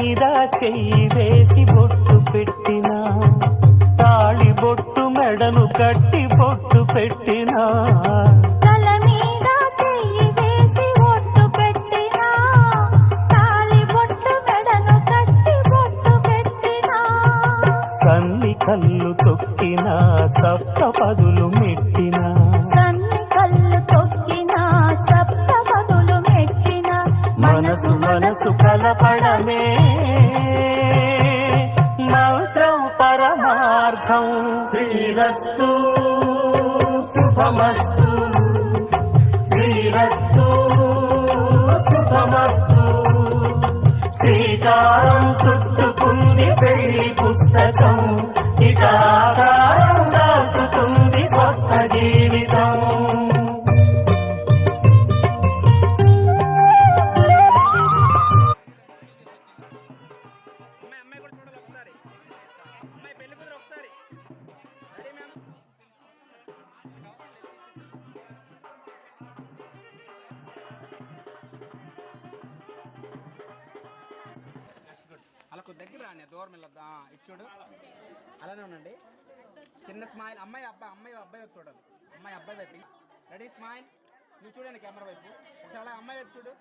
మీద చెయ్యి వేసి బొట్టు పెట్టినా, తాళి బొట్టు మెడను కట్టి బొట్టు పెట్టినా, తల మీద చెయ్యి వేసి బొట్టు పెట్టినా, తాళి బొట్టు మెడను కట్టి బొట్టు పెట్టినా, సన్ని కళ్ళు తొక్కినా సప్త పదులు మెట్టినా, సన్ని కళ్ళు తొక్కినా సప్త పదులు మెట్టినా, మనసు మనసు కలపడమే మంత్రం పరమార్థం. శ్రీరస్తు శుభమస్తు, శ్రీరస్తు శుభమస్తు. శ్రీకారం చుట్టుకుంది పెళ్లి పుస్తకం, ఇక ఆకారం దాచుతుంది కొత్త జీవితం. అలా కొద్ది దగ్గర రాని దూరం వెళ్ళొద్దా, ఇటు చూడు, అలానే ఉండండి. చిన్న స్మైల్. అమ్మాయి అబ్బాయి చూడాలి. అమ్మాయి అబ్బాయి వైపు. Ready smile. నువ్వు చూడండి కెమెరా వైపు. ఒకసారి అలా అమ్మాయి వైపు చూడు.